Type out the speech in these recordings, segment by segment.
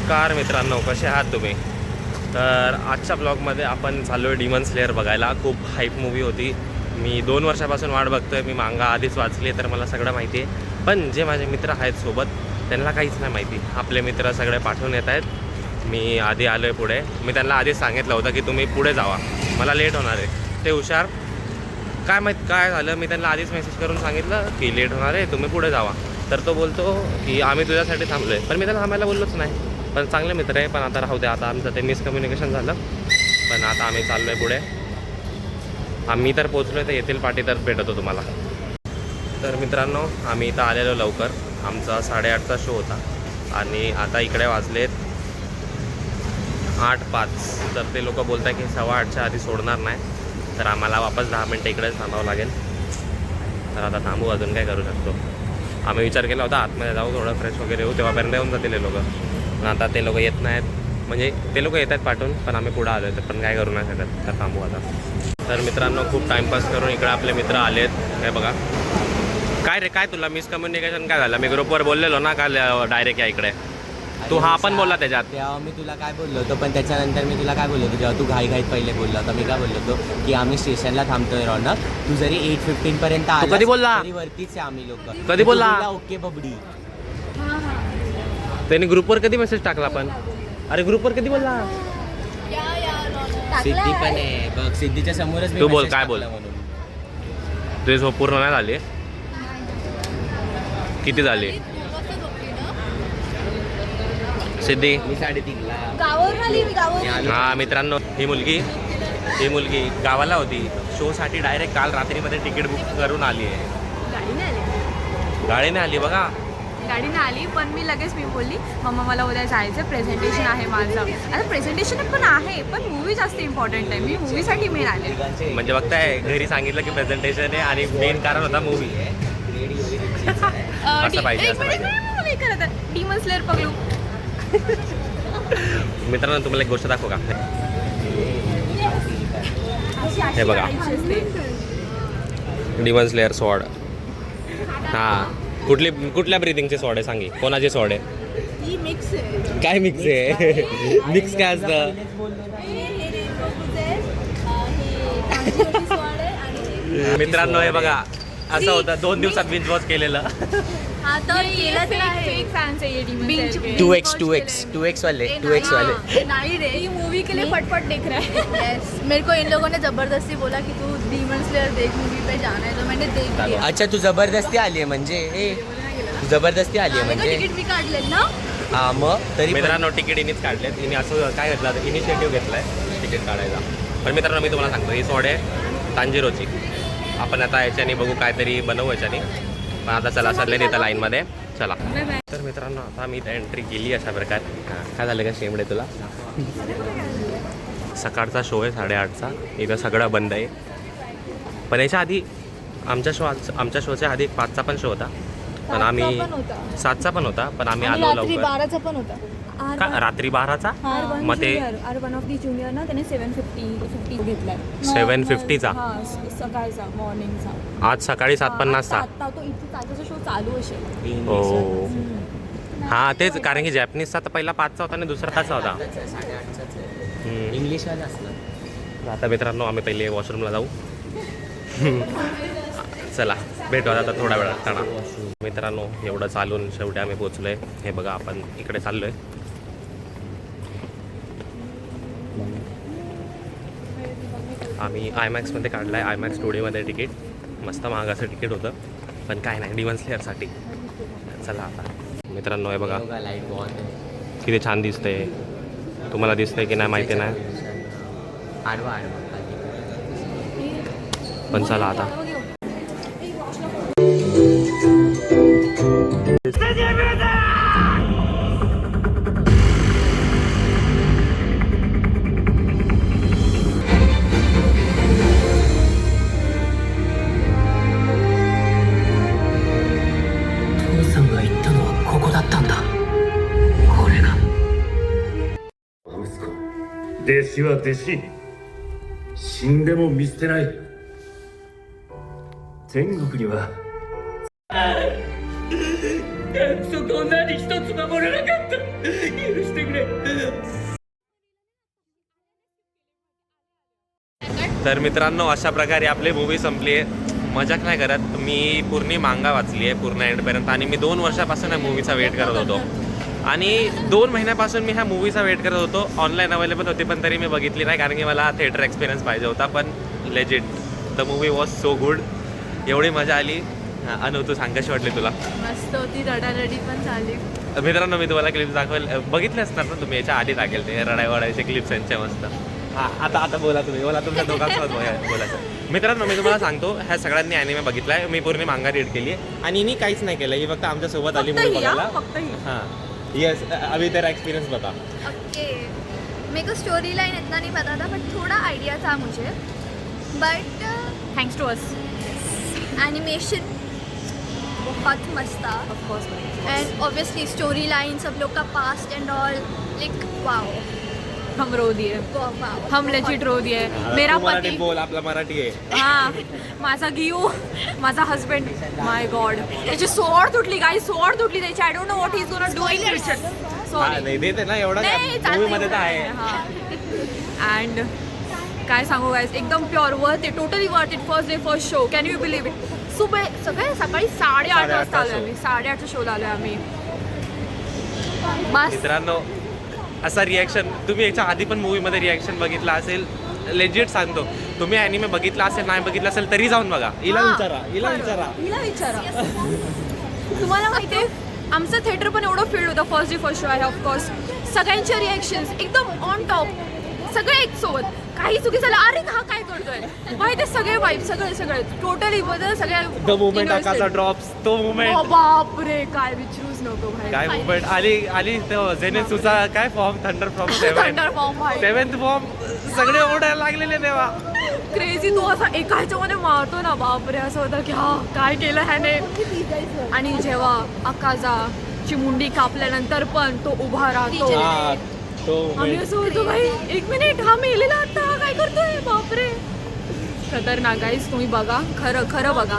नमस्कार मित्रांनो, कसे आहात तुम्ही? तर आजच्या ब्लॉगमध्ये आपण चाललो आहे डिमन स्लेअर बघायला. खूप हाईप मूवी होती. मी 2 वर्षापासून वाट बघतो आहे. मी मांगा आधीच वाचली आहे तर मला सगळं माहिती आहे. पण जे माझे मित्र आहेत सोबत त्यांना काहीच नाही माहिती. आपले मित्र सगळे पाठवून येत आहेत. मी आधी आलो आहे पुढे. मी त्यांना आधीच सांगितलं होतं की तुम्ही पुढे जावा, मला लेट होणार आहे. ते हुशार, काय माहीत काय झालं, मी त्यांना आधीच मेसेज करून सांगितलं की लेट होणार आहे, तुम्ही पुढे जावा. तर तो बोलतो की आम्ही तुझ्यासाठी थांबलो आहे. पण मी त्याला थांबायला बोललोच नाही. पण चांगले मित्र आहे. पण आता राहू द्या, आता आमचं ते मिसकम्युनिकेशन झालं. पण आता आम्ही चाललो आहे पुढे. आम्ही तर पोचलो आहे, तर येथील पाठी तर भेटतो तुम्हाला. तर मित्रांनो, आम्ही इथं आलेलो लवकर. आमचा 8:30चा शो होता आणि आता इकडे वाजलेत 8:05. तर ते लोक बोलत आहे की 8:15च्या आधी सोडणार नाही. तर आम्हाला वापस 10 मिनटं इकडेच थांबावं लागेल. तर आता थांबू, अजून काय करू शकतो. आम्ही विचार केला होता आतमध्ये जाऊ, थोडं फ्रेश वगैरे होऊ, तेव्हापर्यंत येऊन जातील हे लोक. पण आता ते लोक येत नाहीत. म्हणजे ते लोक येत आहेत पाठवून, पण आम्ही पुढं आलो आहे. तर पण काय करू नाही शकत. तर थांबू आता. तर मित्रांनो, खूप टाईमपास करून इकडे आपले मित्र आलेत. हे बघा. काय रे, काय तुला मिसकम्युनिकेशन काय झालं? मी ग्रुपवर बोललेलो ना काल डायरेक्ट या इकडे. तू हा पण बोलला त्याच्यात. तेव्हा मी तुला काय बोललो होतो, पण त्याच्यानंतर मी तुला काय बोललो होतो, जेव्हा तू घाईघाईत पहिले बोलला होता, मी काय बोललो होतो की आम्ही स्टेशनला थांबतोय रौनक, तू जरी 8:15 पर्यंत आला कधी बोलला? तरी वरतीच आहे आम्ही लोक. कधी बोलला? ओके बबडी. त्यांनी ग्रुपवर कधी मेसेज टाकला? पण अरे ग्रुपवर कधी बोलला? सिद्धी पण आहे बघ, सिद्धीच्या समोरच मी तू बोल, message काय टाकला बोल. म्हणून. तुझी झोप पूर्ण नाही झाली? किती झाली सिद्धी? मी 3:30ला गावावरून आली मी, गावावरून. हा मित्रांनो, ही मुलगी गावाला होती. शोसाठी डायरेक्ट काल रात्रीमध्ये तिकीट बुक करून आली आहे. गाडीने आली, गाडीने आली बघा. गाडीने आली. पण मी लगेच बोलली, मम्मा मला उद्या जायचं, प्रेझेंटेशन आहे माझं. आता प्रेझेंटेशन पण आहे, पण मूवी जास्त इम्पॉर्टंट आहे. मी मूवीसाठी मेन आले. म्हणजे बघताय, घरी सांगितलं की प्रेझेंटेशन आहे आणि मेन कारण होता मूवी. असं पाहिजे, असं पाहिजे. डिमन स्लेअर पगलू. मित्रांनो, तुम्हाला एक गोष्ट दाखवू का? हे बघा, डिमन स्लेअर स्वॉर्ड. हां, कुठल्या ब्रिथिंगचे स्वॉर्ड आहे? सांगी, कोणाचे स्वॉर्ड आहे? ही मिक्स आहे. काय मिक्स आहे? मिक्स काय असतं? मित्रांनो, हे बघा, असं होतं 2 दिवसात बिंज वॉच केलेलं. हा तर केलं आहे. फेक फॅन्स आहे ये डिमन स्लेअर. 2x वाले. नहीं रे, ये मूवी के लिए फटफट देख रहा है. यस, मेरे को इन लोगों ने जबरदस्ती बोला कि तू डिमन स्लेयर देख, मूवी पे जाना है, तो मैंने देख लिया. अच्छा, तू जबरदस्ती आली आहे म्हणजे? तू जबरदस्ती आली आहे म्हणजे? तिकीट मी काढलेलं ना. हा, मग तरी मित्रांनो, तिकीट हिनेच काढलेत. हिने असं काय घेतलं, इनिशिएटिव्ह घेतलाय तिकीट काढायला. पण मित्रांनो, मी तुम्हाला सांगतो, ही सोड आहे तांजिरोची. आपण आता याच्याने बघू, काहीतरी बनवू याच्याने. पण आता चला, सगळे तिथं लाईनमध्ये चला. तर मित्रांनो, आता मी एंट्री केली अशा प्रकारे. काय झालं का शेमडे तुला? सकाळचा शो आहे 8:30चा. इथं सगळं बंद आहे. पण याच्या आधी आमच्या शोच्या आधी 5चा पण शो होता. पण आम्ही 7चा पण होता. पण आम्ही आलो लवकर. 12चा पण होता. रात्री 12चा. मग ते वन ऑफ दी ज्युनियर ना, त्याने 750 घेतलाय. 750चा सकाळचा, मॉर्निंगचा. आज सकाळी 7:50चा. तो इथे तासाचा शो चालू असेल. हो, हां तेच. कारण की जॅपनीजचा तर पहिला 5चा होता आणि दुसरा 5चा होता. इंग्लिश वाला असलं. आता मित्रांनो, आम्ही पहिले वॉशरूमला जाऊ. चला, भेटू आता थोड्या वेळात. चला मित्रांनो, एवढं चालून शेवटी आम्ही पोचलो आहे. हे बघा, आपण इकडे चाललो आहे. आम्ही आयमॅक्समध्ये काढलं आहे. आयमॅक्स स्टुडिओमध्ये तिकीट. मस्त महागाचं तिकीट होतं. पण काय नाही, डिमन स्लेअरसाठी. चला आता मित्रांनो, हे बघा किती छान दिसते. तुम्हाला दिसतंय की नाही माहिती नाही. पण चला आता.弟子は弟子、死んでも見捨てない。天国にはそこ何一つ守れなかった許してくれ तर मित्रांनो अशा प्रकारे आपली मूवी संपली आहे. मजाक नाही करत, मी पूर्ण मांगा वाचली आहे पूर्ण एंडपर्यंत आणि मी 2 वर्षापासून ह्या मूवीचा वेट करत होतो आणि 2 महिन्यापासून मी ह्या मूवीचा वेट करत होतो. ऑनलाईन अवेलेबल होती पण तरी मी बघितली नाही कारण की मला थिएटर एक्सपिरियन्स पाहिजे होता. पण legit the movie was so good, एवढी मजा आली. अनु तू सांग कशी वाटली तुला? मस्त होती, रडारडी पण झाली. मित्रांनो मी तुम्हाला क्लिप्स बघितले असणार ना तुम्ही, याच्या आधी टाकेल ते रडाय वडायचे क्लिप्स यांच्या मस्त. हां आता बोला तुम्ही, बोला तुमच्या दोघांसोबत बोलायचं. मित्रांनो मी तुम्हाला सांगतो, ह्या सगळ्यांनी ॲनिमे बघितला आहे. मी पूर्ण मांगा रीड केली आहे आणि हिने काहीच नाही केलं, ही फक्त आमच्यासोबत आली मूवी बघायला. फक्त ही. हां यस, अभी तेरा एक्सपीरियंस बता. ओके मेरे को स्टोरी लाइन इतना नहीं पता था बट थोड़ा आइडिया था मुझे. But thanks to us. Animation बहुत मस्त था of course. And obviously story line सब लोग का past and all like wow हम रो दिए, वाओ हम लेजिट रो दिए. मेरा तू मराठी पती, बोल, आपला मराठी आहे. हा माझा गियू, माझा हस्बंड, माय गॉड त्याची सोड तुटली, काही सोड तुटली त्याची. I don't know what is gonna do in future. हां सॉरी नाही देते ना एवढा मूवीमध्ये तर आहे. अँड काय सांगू गाईज, एकदम pure worth it, totally worth it. First day first show, can you believe it. सगळे सकाळी 8:30 वाजता आलो आम्ही, 8:30च्या शोला आलो आम्ही. बस मित्रांनो असा रिॲक्शन तुम्ही याच्या आधी पण मूवीमध्ये रिॲक्शन बघितला असेल. लेजिट सांगतो, तुम्ही ॲनिमे बघितला असेल नाही बघितला असेल तरी जाऊन बघा. हिला विचारा. हिला विचारा. तुम्हाला माहिती आहे आमचं थिएटर पण एवढं फील्ड होतं. फर्स्ट डे फर्स्ट शो आहे ऑफकोर्स. सगळ्यांचे रिॲक्शन्स एकदम ऑन टॉप, सगळे एक सोबत. काही चुकी झालं, अरे हा काय करतोय माहिती, सगळे वाईब, सगळे टोटली बदल सगळ्या. द मुवमेंट आकाशचा ड्रॉप्स, तो मुवमेंट बापरे काय विचारूच नको भाई. काय मुवमेंट आली तो जेनेसुचा काय form, thunder form thunder form भाई, 7th फॉर्म, सगळे ओढायला लागलेले तेव्हा. क्रेझी. तो असा एका ह्याच्यामध्ये मारतो ना, बापरे असं होतं की हा काय केलं ह्याने. आणि जेव्हा आकाजाची मुंडी कापल्यानंतर पण तो उभा राहतो, हा, तो आम्ही असं होतो भाई 1 मिनिट हा मेलेला आता, हा काय करतोय, बापरे खतरनाक. गाईज तुम्ही बघा, खरं बघा,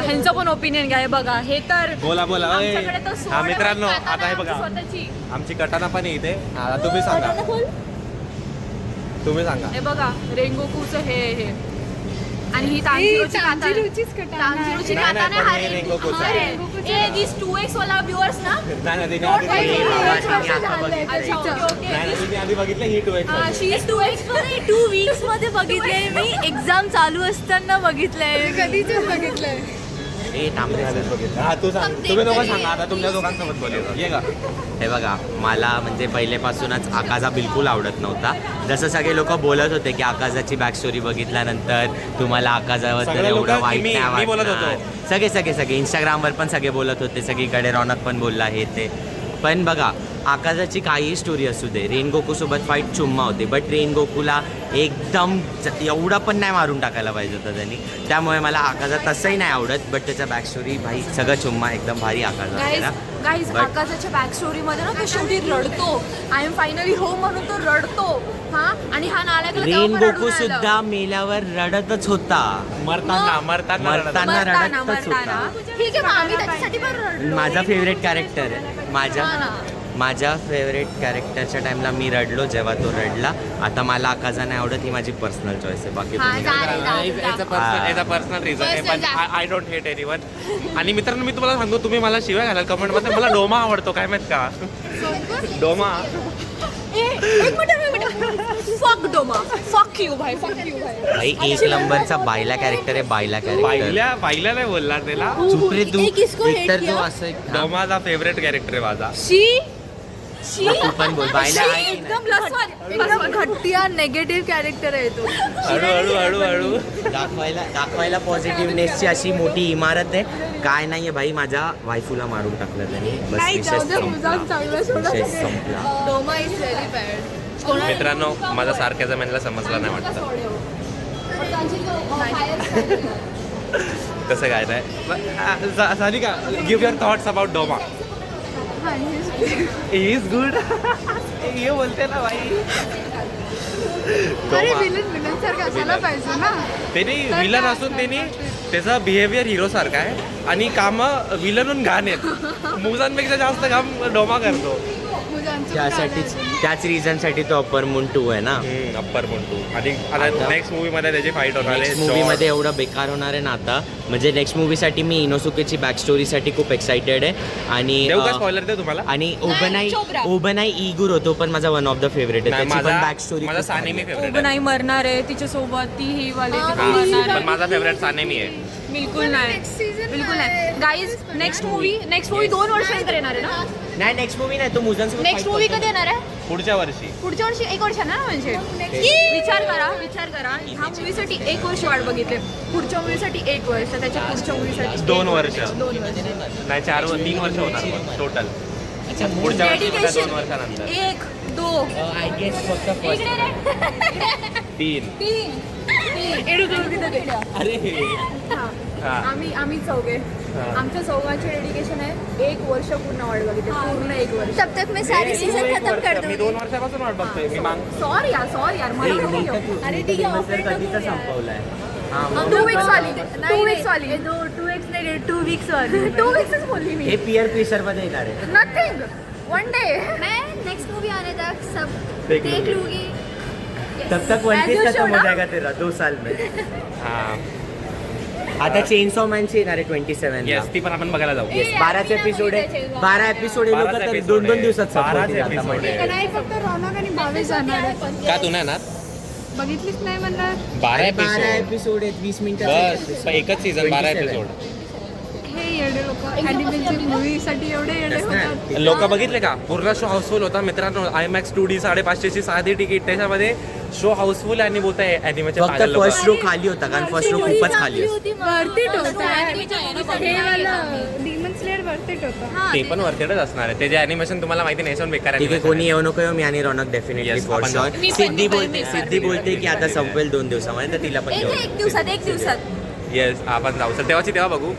ह्यांचं पण ओपिनियन घ्या. हे बघा, हे तर बोला आमच्याकडे तर sword हा मित्रांनो आणि katana आता हे बघा आमची स्वतःची. आमची कटाना पण आहे इथे. हा तुम्ही सांगा. हे बघा रेंगोकूचं हे आणि ही तांजिरोची नाही, काताने. पण हे रेंगोकूचं आहे. ए दिस 2x वाला व्ह्युअर्स ना. नाही, तिने Don't आधी worry. बघितली. अच्छा, okay. नाही, तिने आधी बघितलं ही 2x. She is 2x. 2 weeks मध्ये बघितलंय मी, एक्झाम चालू असताना बघितलंय. कधीच बघितलंय. ए तांबरे हा तू सांग, तुम्ही दोघं सांगा आता तुमच्या दोघांसोबत बोलायचं. ये का? हे बघा, मला म्हणजे पहिलेपासूनच आकाजा बिलकुल आवडत नव्हता. जसं सगळे लोक बोलत होते की आकाजाची बॅक स्टोरी बघितल्यानंतर तुम्हाला आकाजाबद्दल सगळे लोकं एवढं की वाईट मी नाही बोलत वाटणार. होतो. सगळे इंस्टाग्रामवर पण सगळे बोलत होते, सगळीकडे रौनक पण बोलला हे ते. पण बघा, आकाजाची काहीही स्टोरी असू दे, रेन गोकूसोबत फाईट चुम्मा होते, बट रेन गोकूला एकदम एवढं पण नाही मारून टाकायला पाहिजे होतं त्यांनी. त्यामुळे मला आकाजा तसंही नाही आवडत, बट त्याच्या बॅक स्टोरी भाई सगळं चुम्मा एकदम भारी आकाजा आहे ना. गाईज But- आकाशाच्या बॅक स्टोरीमध्ये ना तो शेवटी रडतो. आय एम फायनली होम म्हणून तो रडतो. हा आणि हा नालायक रेन गोकू सुद्धा मेल्यावर रडतच होता. मरताना मरताना रडतच होता. ठीक आहे मग आम्ही त्याच्यासाठी पण रडलो. माझा फेवरेट कॅरेक्टर आहे. माझ्या फेवरेट कॅरेक्टरच्या टाइमला मी रडलो जेव्हा तो रडला. आता मला आकाजा नाही आवडत, ही माझी पर्सनल चॉईस आहे. बाकी तुम्ही काय? पर्सनल रिझन आहे, पण आय डोंट हेट एनीवन. आणि मित्रांनो मी तुम्हाला सांगतो, तुम्ही मला शिवाय घालाल कमेंटमध्ये. मला डोमा आवडतो, काय माहित का? डोमा फक डोमा, फक यू भाई, फक यू भाई. भाई 1 नंबरचा बायला कॅरेक्टर आहे, बायला कॅरेक्टर. पाहिल्या नाही बोलला त्याला. चुप रे तू. एक किसको hate एकतर तू किया? असं डोमाचा फेवरेट कॅरेक्टर आहे माझा. तू पण बोल, बायला आहे की नाही? एकदम लसवन. घटिया नेगेटिव्ह कॅरेक्टर आहे तो. हळू दाखवायला पॉझिटिव्हनेसची अशी मोठी इमारत आहे. काय नाहीये भाई, माझ्या वायफूला मारून टाकलं त्याने. बस विषय संपला. डोमा इज व्हेरी बॅड. मित्रांनो माझा सारख्याचा मला समजला नाही वाटतं. कसं काय नाही झाली का? गिव्ह युअर थॉट्स अबाउट डोमा. Is good. ये बोलते ना भाई. विलन सारखं असायला पाहिजे ना. त्यांनी विलन असून त्यांनी त्याचं बिहेवियर हिरो सारखं आहे आणि कामं विलनून घाण आहेत. मुजांपेक्षा जास्त काम डोमा करतो. त्यासाठीच त्याच रिझनसाठी तो अप्पर मून 2 आहे ना. अप्पर मोंटू. आणि आता नेक्स्ट मूवी मध्ये त्याची फाईट होणार नेक्स्ट आहे. मूवी मध्ये एवढं बेकार होणार आहे ना आता, म्हणजे नेक्स्ट मूवीसाठी मी इनोसुकेची बॅक स्टोरीसाठी खूप एक्साइटेड आहे. आणि देऊ का स्पॉइलर दे तुम्हाला? आणि चोप्रा. ओबनाई इगुर होतो पण माझा वन ऑफ द फेवरेट आहे. नाही, त्याची पण माझा बॅक स्टोरी माझा सानेमी फेवरेट आहे. नाही मरणार आहे तिच्यासोबत, ती ही वाली ती हा, मरणार पण आहे. माझा फेवरेट सानेमी आहे. बिलकुल नाही, Next season बिलकुल नाही. आहे. गाईज नेक्स्ट मूवी 2 वर्षानंतर येणार आहे ना. नाही नेक्स्ट मूवी नाही, तो मुजांसोबत नेक्स्ट मूवी कधी येणार आहे? पुढच्या वर्षी. पुढच्या वर्षी 1 वर्ष ना. म्हणजे विचार करा ह्या मूवीसाठी 1 वर्ष वाट बघितले, पुढच्या मूवीसाठी 1 वर्ष, त्याच्या पुढच्या मूवीसाठी 2 वर्ष. 2 वर्ष. नाही 3 वर्ष होणार टोटल. पुढच्या वर्षी सुद्धा 2 वर्षानंतर. 1 2 आय गेस फक्त फर्स्ट 3. अरे हा. आम्ही चौघे, हा. आमच्या चौघांचे डेडिकेशन आहे 1 वर्ष पूर्ण वाट बघितले, पूर्ण 1 वर्ष. तब तक मैं सारी सीजन खत्म कर मी दूंगी. 2 वर्षापासून वाट बघतोय. मी माग सॉरी यार मला नको घेऊ. अरे ठीक आहे, कधीचा संपवलाय. 2 weeks वाली 2 weeks वाली 2 weeks नाही, 2 weeks वाली. 2 weeks बोलली मी. हे पियर प्रेशर मध्ये येणार आहे. Nothing, 1 day. मैं नेक्स्ट मूवी आने तक सब देख देख लूंगी. लूंगी. तब तक वन As पीस you खत्म should, हो हाँ? जाएगा तेरा 2 साल में. हा. आता चेनसॉ मॅनची येणार आहे 27 ला. येस, ती पण आपण बघायला जाऊ. Yes. 12 एपिसोड आहे. 12 एपिसोड आहे. 12 लोक तर episode 2 आहे. दिवसात 12 संपवतील आता episode मध्ये. आहे. नाही फक्त रौनक आणि भावेश जाणार आहे. का तू नाही ना? बघितलीच नाही म्हणणार. 12 12 एपिसोड. एपिसोड आहेत 20 बस मिनिटाचे. एकच सीझन 12 27. एपिसोड. हे येडे लोक ॲनिमेशन मूवीसाठी एवढे येडे होतात. लोक बघितले का? पूर्ण शो हाऊसफुल होता मित्रांनो. IMAX 2D 550ची साधी तिकीट, त्याच्यामध्ये शो हाऊसफुल आणि बोलताय ॲनिमेशन. फक्त फर्स्ट रो खाली होता कारण फर्स्ट रो खूपच खाली असतो. वरती होता हे वाला डिमन स्लेअर वरती होता. ते पण वरतेडच असणार आहे. त्याचे ॲनिमेशन तुम्हाला माहिती नाही, बेकार ठीक आहे, animation कोणी येऊ नको येऊ, मी आणि रौनक डेफिनेटली Yes, फॉर आपण शुअर. जाऊ. सिद्धी बोलते की आता संपेल 2 दिवसामध्ये, तर तिला पण घेऊ. 1 दिवसात. येस, आपण जाऊ. तर तेव्हाची तेव्हा बघू.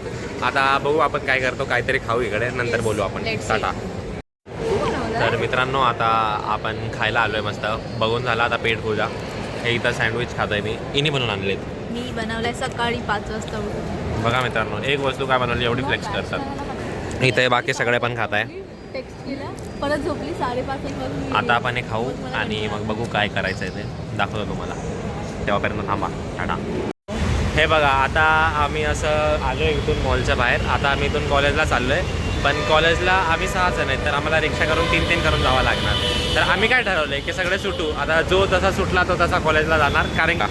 आता बघू आपण काय करतो, काहीतरी खाऊ इकडे, नंतर बोलू आपण. Let's see. टाटा. तर मित्रांनो आता आपण खायला आलोय मस्त. बघून झाला आता पेट पूजा. हे इथं सँडविच खातोय मी. इनी बनवून आणलेत. मी बनवलाय सकाळी 5 वाजता उठून. बघा मित्रांनो, एक वस्तू काय बनवली एवढी फ्लेक्स करतात. इथे बाकी सगळे पण खात आहे. टेक्स्ट केला, परत झोपली 5:30 वाजता. आता आपण हे खाऊ आणि मग बघू काय करायचं आहे ते दाखवतो तुम्हाला. तेव्हापर्यंत थांबा. टाटा. हे बघा, आता आम्ही असं आलो इथून मॉलच्या बाहेर. आता आम्ही इथून कॉलेजला चाललो आहे. पण कॉलेजला आम्ही 6 जण आहेत, तर आम्हाला रिक्षा करून 3 करून जावं लागणार. तर आम्ही काय ठरवलं आहे की सगळे सुटू. आता जो तसा सुटला तो तसा कॉलेजला जाणार, कारण का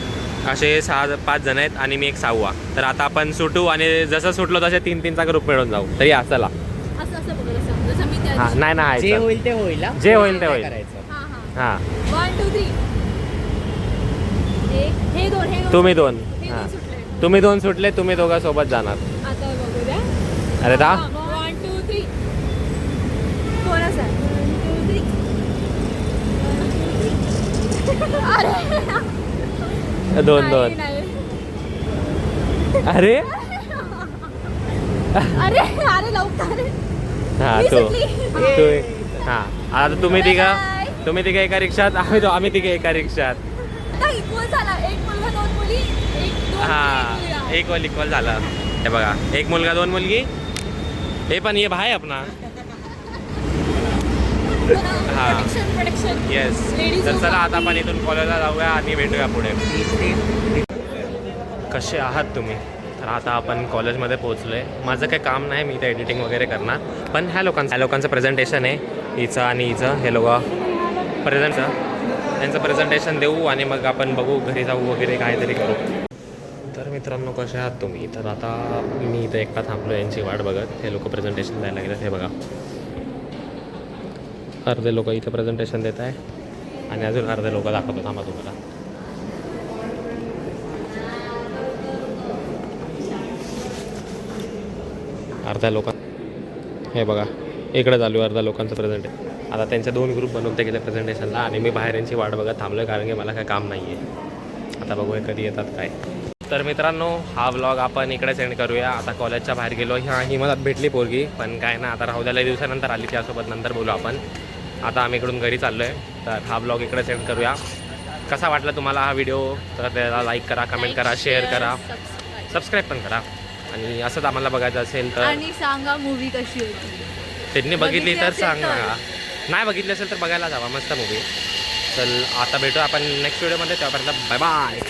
असे 5 जण आहेत आणि मी एक 6वा. तर आता आपण सुटू आणि जसं सुटलो तसे 3चा ग्रुप मिळून जाऊ. तरी या चला. असं बघा, जसं मी त्या हां, नाही जे होईल ते होईल. जे होईल ते होईल. करायचं. हां, 1 2 3. हे 2 तुम्ही 2. हां, सुटले. तुम्ही 2 सुटले, तुम्ही दोघं सोबत जाणार. आता बघू द्या. अरे दा 1 2 3. कोण असा? 1 2 3. 2 अरे अरे लवकर. हां, मी तू सुटली. हां. आता तुम्ही तिघे एका रिक्षात, आम्ही तिघे एका रिक्षात. आता इक्वल झाला. 1 मुलगा 2 मुली. 1 2 हां, एक वर इक्वल झालं. हे बघा, 1 मुलगा 2 मुलगी. हे पण ये भाई अपना. हां, प्रोडक्शन. येस. तर चला आता आपण इथून कॉलेजला जाऊया आणि भेटूया पुढे. कसे आहात तुम्ही? तर आता आपण कॉलेजमध्ये पोहोचलो आहे. माझं काही काम नाही, मी इथं एडिटिंग वगैरे करणार. पण ह्या लोकांचं प्रेझेंटेशन आहे. हिचं आणि हिचं, हे लोक त्यांचं प्रेझेंटेशन देऊ आणि मग आपण बघू, घरी जाऊ वगैरे काहीतरी करू. तर मित्रांनो, कसे आहात तुम्ही? तर आता मी इथं एकटा थांबलो यांची वाट बघत. हे लोक प्रेझेंटेशन द्यायला गेलं. हे बघा, अर्धे लोक इथं प्रेझेंटेशन देत आहे आणि अजून अर्धे लोक दाखवतो. थांबा तुम्हाला. अर्ध्या हे बघा, इकडे चालू आहे अर्ध्या लोकांचं प्रेझेंटेशन. आता त्यांचे 2 ग्रुप बनवून ते गेले प्रेझेंटेशनला आणि मी बाहेर यांची वाट बघत थांबलो आहे, कारण की मला काय काम नाही आहे. आता बघूया कधी येतात काय. तर मित्रांनो, हा व्लॉग आपण इकडे सेंड करूया. आता कॉलेजच्या बाहेर गेलो. ही मला भेटली पोरगी, पण काय ना, आता राहू द्याला दिवसानंतर आली, त्यासोबत नंतर बोलू आपण. आता आम्ही इकडून घरी चाललो आहे. तर हा व्लॉग इकडे सेंड करूया. कसा वाटला तुम्हाला हा व्हिडिओ? तर त्याला लाईक करा, कमेंट करा, शेअर करा, सबस्क्राईब पण करा आणि असंच आम्हाला बघायचं असेल तर आणि सांगा मूवी कशी होती. त्यांनी बघितली तर बघितली असेल सांगा. नाही बघितली असेल तर बघायला जावा, मस्त मूवी. चल आता भेटू आपण नेक्स्ट व्हिडिओमध्ये, तेव्हापर्यंत बाय बाय.